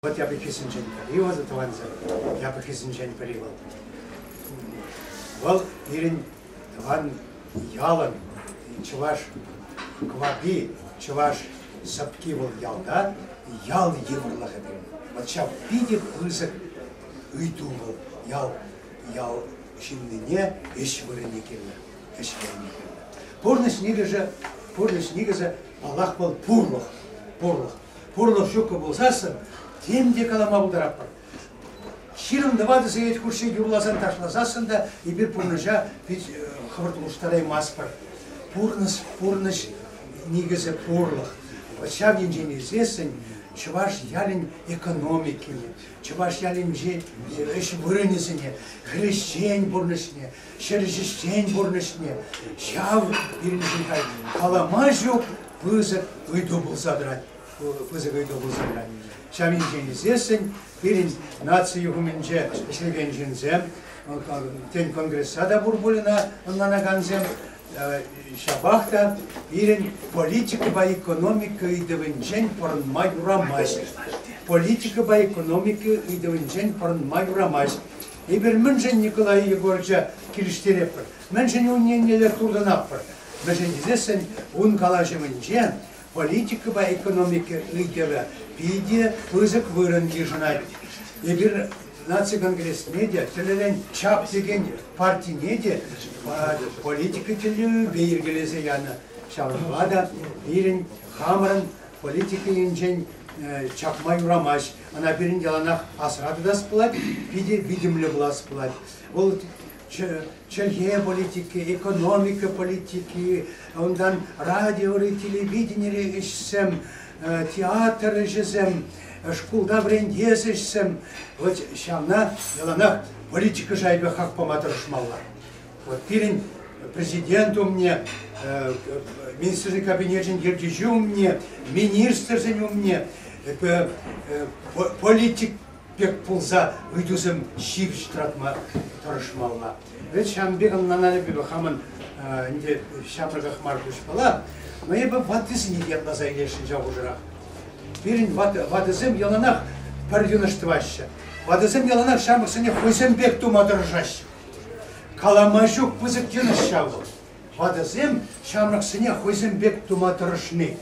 Вот я бы кисенчен периода таванза, я бы кисенчен период. Вал ирин таван ялан, чуваш кваби, чуваш сапки вал ялда, ял еврлах это. Вот чав видит вызов уйдувал, ял шинныне эшвырникерна, эшвырникерна. Порны снегажа Аллах был пурлах шука был засан. Темде калама бұлдарап бар. Ширым давады зайет күрше юрлазан ташлазасын да, и бір пұрныжа қывыртылыштарай мас бар. Пұрныш негізі пұрлық. Вачав енжен езесін, чываш ялин экономикіне, чываш ялин же үш вырынызіне, хрещен бұрнышне, шыржыштен бұрнышне, шав біріншін кай, калама жоқ, пызық үйді бұлзадырай. Шамин женизесен, перед нацией гуменже, шлеген жензем, тень конгресса да бурбулина, на ганзем, шабахта, перед политика ба экономика и девенжен порн майурамась. Политика ба экономика и девенжен порн майурамась. И бер менжен Николай Егоровича килиштерепер, менжен унненелер турданапер, менжен женизесен, он калажеменжен, политика ба экономика лидера пиде пызык вырын дежинать. И бир нация конгресс медиа телелен чап деген партия неде политика телю бейіргелезе яны шавлада бирин хамрын политика енжен чапмай урамаш. Ана бирин яланах асрады да сплать, пиде видимлі была сплать. Ол Челье политики, экономика политики, ондан радио и телевидение ищем, театр ищем, школда брендез ищем. Вот шамна, яланах, политика жайбе хак поматыр шмалла. Вот пирин президент у меня, министрный кабинет жендердежу у меня, министр у меня, политик пек пулза выйдузем щив штратма торшмалла. Ведь шамбегам наналебе хаман не шамрагах маркуш пала, но я бы ватыз не делала за илешин жагужрах. Пирин ватызем яланах пардюнаштваща. Ватызем яланах шамраксыне хойзем бек тума дрожащ. Каламажук пызык дюнашавл. Ватызем шамраксыне хойзем бек тума дрожны.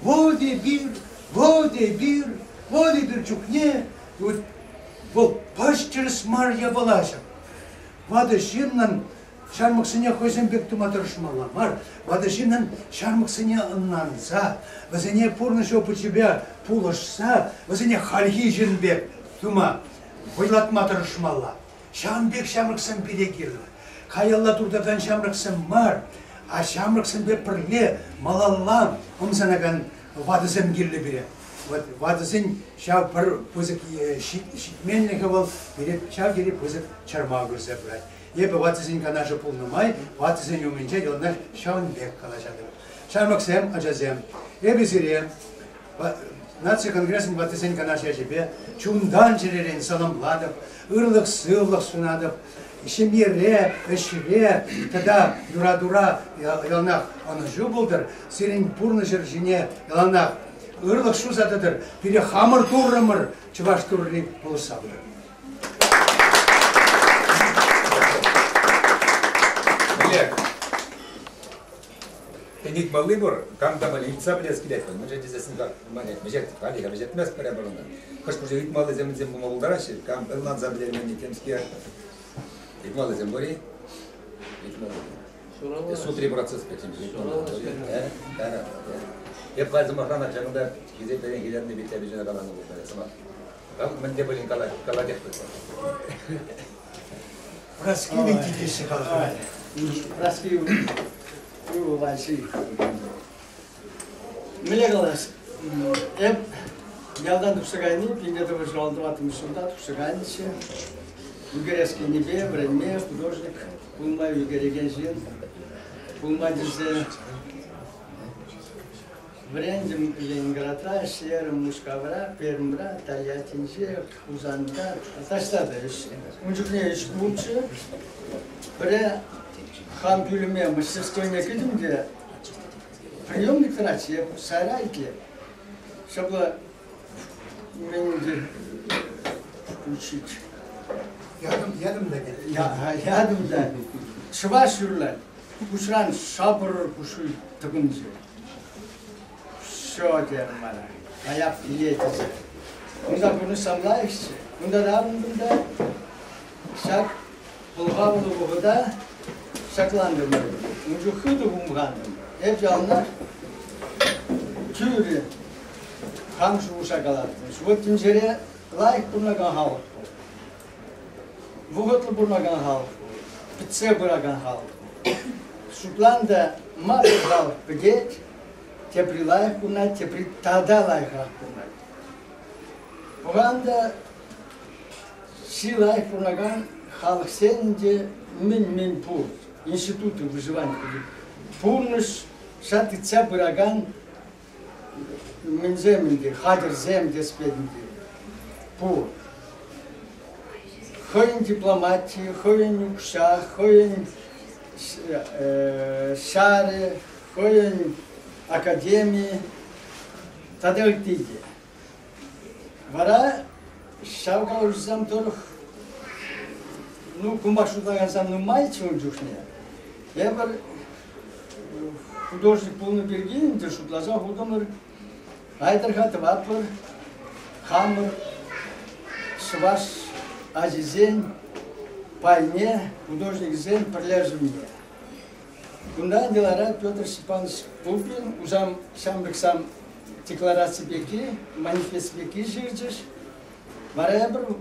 Воде бир чукне. Вот пашчерс Марья Балаша. Вадышиннан шармаксыне хойзенбек туматыршмала мар. Вадышиннан шармаксыне аннанса. Вазыне пурныш опы тебя пулышса. Вазыне хальги жинбек тума. Вайлатматыршмала. Шамбек шамраксын перегирла. Хаялла турдадан шамраксын мар. А шамраксын бе пырле малаллам. Умзанаган вадызем гирле бере. Вот вадызын шав пыр пызык шитменлігі бол, шав келіп пызык чарма көрсе брать. Ебі вадызын канажы пулнымай, вадызын өмінже елнар шавын бек калашады. Шармаксем, ажазем. Ебі зірем, нация конгрессін вадызын канажы әжібе, чундан жеререн саламладып, ырлық сылық сунадып, шемере, эшіре, тада дура-дура елнақ анажу болдыр, сирен пурны жыр жіне елнақ Ырлық шу затыдыр, пере хамыр туррымыр, чываш турри болсабыр. Олег, тенит малы бұр, камда малы, итса білес келет. Мы же дезесін как, Олег, объезет мәс пәрі бұрында. Қыш бұр же ит малы землізем бұма бұлдарашы, кам ұрлан забілермен етемске. Ит малы зем бұри, ит малы. Сутри процесс пәтім. Я пальцем охрана жанында кезек берген келерінде бетте жана қаланы болды. Сама. Менде болин каладек болды. Раскили титиши қалды. Раскили большие. Мне говорят, ялдан тушагани, пинета выжрал 2 суда тушаганичи. Югоревский небе, Бrenме, художник, Пулма Югорий Генжин, Пулма Дизе. Брендим Ленинграда, Серым, Мушкавра, Пермбра, Тольяттинже, Узанда, Аташтада еще. Мужикневич лучше. При Хампюльме мастерской не кидим, где приемник врач, я сарайки, чтобы Menimce uçuk. Yadım da gel. Yadımda. Çıvaş yürürler. Kuşran şapır kuşu tıkınca. Şu derim bana. Ayak diyetize. Bunda bunu samlayışçı. Bunda da bunda şak bulgavlı buğda şaklandım. Ucu hıdı umgandım. Hep canlar tüyürü kamşı uşakalardı. Şu timcere layık burnagan halk. Vuhutlu burnagan halk. Bitse burnagan halk. Şutlanda mağdur halk beget. Tepri layık burna, tepri tada layık halk burna. Buğanda şi layık burnagan halk senince min pur. Институты выживания. Полностью шатится бураган минземинди, хадер зем деспединди. Пур. Хоин дипломатии, хоин укша, хоин шаре, хоин академии. Тадельтиги. Вара шавка ужзам торх. Ну, кумашуда газам ну мальчик джушне. Я бы художник полный бергин, ты что глаза худомер, айдерхат вапор, хамер, шваш, азизен, пальне, художник зен, прилежи мне. Кунда делара Петр Степанович Пупин, узам сам декларации беки, манифест беки жирджиш, варебр.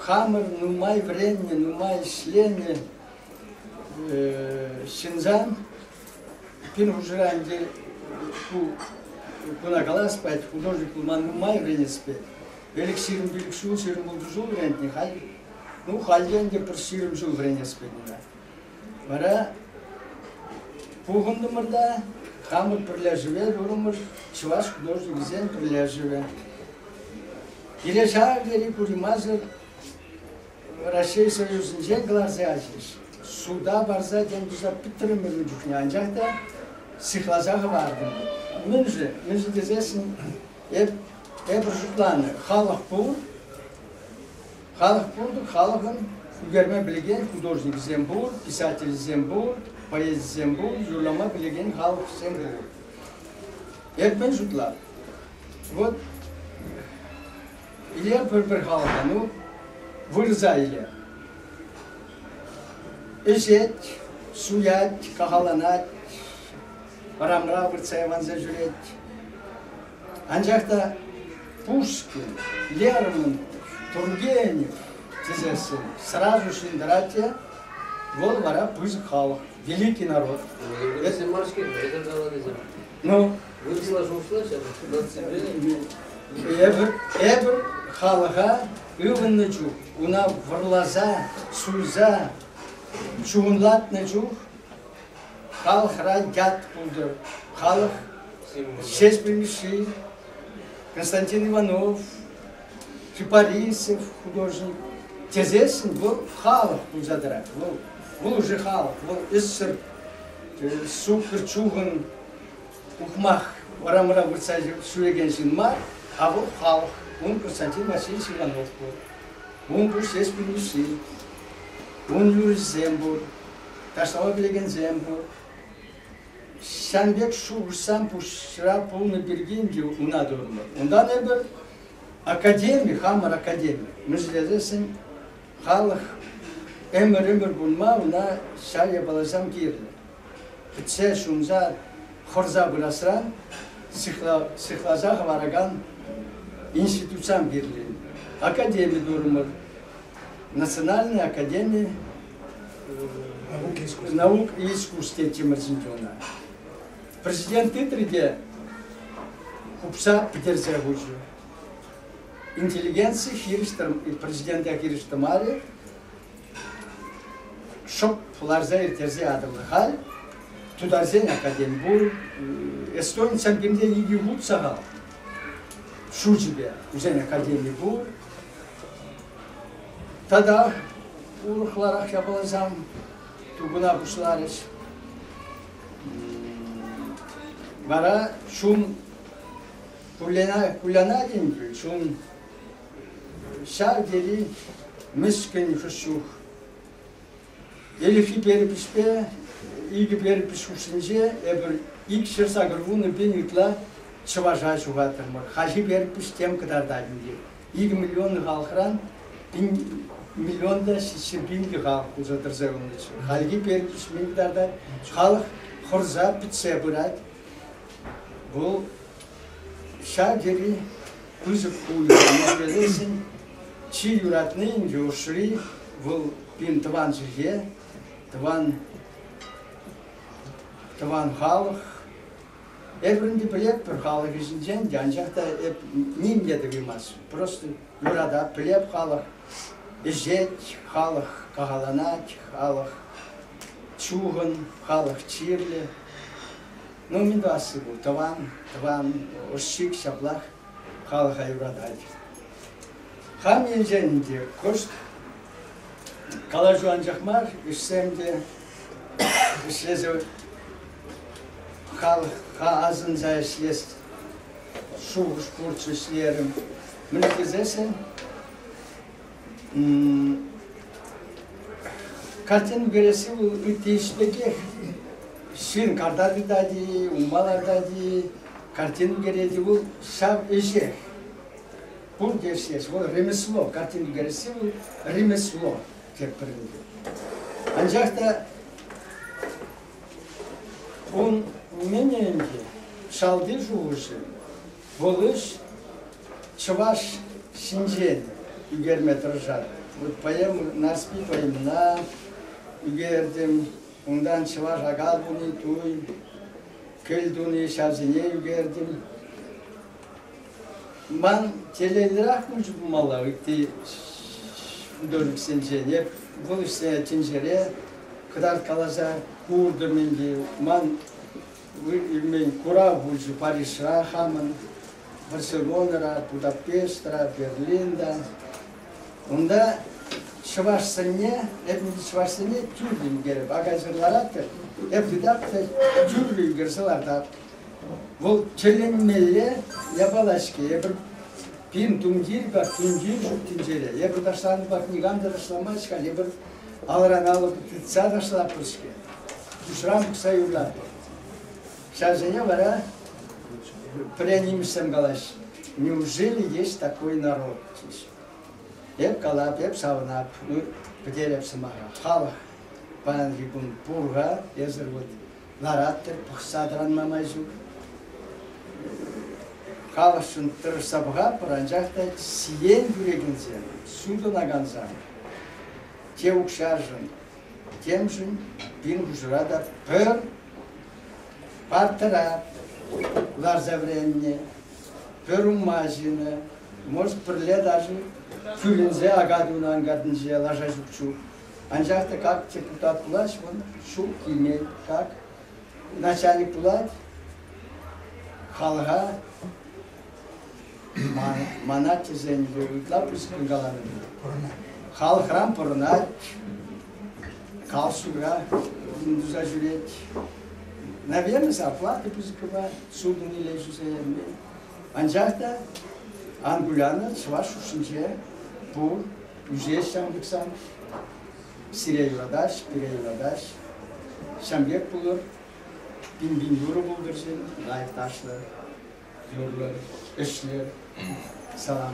Хамер, нумай времени, нумай шление, Шинзан, пин хужранде, кунакала спать, художник ман нумай время спать. Велик сирим велик шу, сирим булдужу время не халь, ну хальянде пр сирим шу время спать не да. Вара, пугундумарда, хамер прилеживе, дурумар, чуваш художник зен прилеживе. Или жагдери куримазер. Россия Союзунca glazı açmış. Suda barza denduza bitirme vücudunu ancak da sıklazağı vardı. Münze dezesin hep rüzgârlanı. Halk bu, halkın görme bilgen художник Зембур, писатель Зембур, поэт Зембур, юрлама bilgen halk Зембур. Hep mevcutlar. Вот İler bir halka, ну, vırzayla. Eşet, suyat, kahalanat, varamra vırzaya vanza jüret. Ancak da Пушкин, Лермонтов, Тургенев, тезесын, сразу Шиндратия, вот вара пусть халк, великий народ. Ну, эбр халга өвіннічу, уна врлаза, суйза, чуынлатнычу, халқра ят бұлды. Халық шеш білмеші, Константин Иванов, Кипарисов, художник. Тезесін бұл халық бұл жадырақ. Бұл уже халық, бұл үссір, супер чуғын, ұқмақ, варамыра вұрса сөйлеген жын мар, а бұл халық. Он Константин Васильевич Иванов был. Он был шесть минусей. Он Юрий Зембур. Таштава билеген Зембур. Шанбек Шурсам пушра полный бергинди унадурма. Ондан эбер академия, хамар академия. Мы железесен халах эмер булма уна шая балазам кирли. Хтсе шумза хорза бурасран сихлаза хавараган институциям Берлин, Академия Дурмар, Национальная академия наук и искусств Тимирзинтона. Президент Титриде Купса Петерзягучу. Интеллигенция президент Акириштамари Шоп Ларзаир Терзи Адамахаль Тударзен Академия Бур Эстонцам Гимде Игигут Сагал. Шучебе, уже академии был. Тогда урхларах я был зам, тугуна бушлариш. Вара шум Kullana deyince şun şargeri miskin huşuh. Elif'i beri pişpe, ilgi beri pişmişince ilk şırsa gırvunu bin yutla çıvaşa şuhatırmır. Hacı beri piştem kadar da indi. 2 milyon halkıran 1 milyon da şişirbin halk uzatırsa onun için. Halgi beri pişmeyi kadar da halk hırza bitse bırak. Bu şargeri kuzuk kuyruğunu çi yuratnın coşri bu bin tavan zirge, tavan halk. Evrinde bilek bir halk yüzünden ancak da hep nimle de bilmez. Просто yurada bilek halk, jet halk, kahalanak halk, çuğun halk, çirli. No mindası bu, tavan, ışık, şaplak, halka yuradaydı. Ham yeneceğinde koşt, kalaju ancak var, işlemde, işleze, halka azınca işlez, şuğuş, kurç işleyerim. Münekizesen, kartın göresi bu değişmeki, şirin kartları da değil, ummalar da değil, kartın göresi bu şav eşek. Bu gerçeği, bu remeslo, kartın göresi bu remeslo tepkirinde. Ancak da on menengi şaldı juğuşu, boluş, çıvaş şinjen, ügerme tırjat. Bu payım, naspi payımına ügerdim, ondan çıvaş agal bunu tuy, köldüğünü şazine ügerdim. Ben telegraf mıcı bu mala gitti dönük sence bu işte tincere kadar kalaza kurdu mingi man men kura bulcu Paris'a hamın Barcelona'ra Budapest'ra Berlin'da onda şıvarsınye hepimiz şıvarsınye türlü gelip agazırlara hep didakta türlü gırsalarda bu çelenmeli yapalaşki, bir dumgir bak, dumgir çok tincere. Ya bir taşlandı bak, niganda taşlanmaz ki, ya bir alaran alıp titsa taşlanmış ki. Düşran kısa yurlar. Şazene var ha, пренимсем галаш. Неужели есть такой народ? Hep kalap, hep savunap, biter hepsi mağara. Halk, bana gibun burga, yazır bu. Larattır, pıksadran mamajur. Халышын тырысапға пыранжақта сиен жүрегінсен, суды нағанзан, те ұқшаржын, темжін, бин ұжырада пір, партырап, ларзавренне, пір умажыны, может, пірле даже күлінзе ағадуын аңғадынзе лажа жүкчу. Анжақта как депутат бұлаш, шу кимей, как начальник бұлад, халға манат тезенде уйтлап үскінгаларыды. Халқыран пұрынат, қалшуға, күндіза жүрет. Наверное, зарплаты пүзікіба, судың иле жүзеyenme. Анжақта ангуляны шваш ушынже бұл үжес шамбықсан, сире юрадаш, пире юрадаш, шамбек бұлыр, bin euro buldur şimdi, layık taşlar, yollar, işler, salam.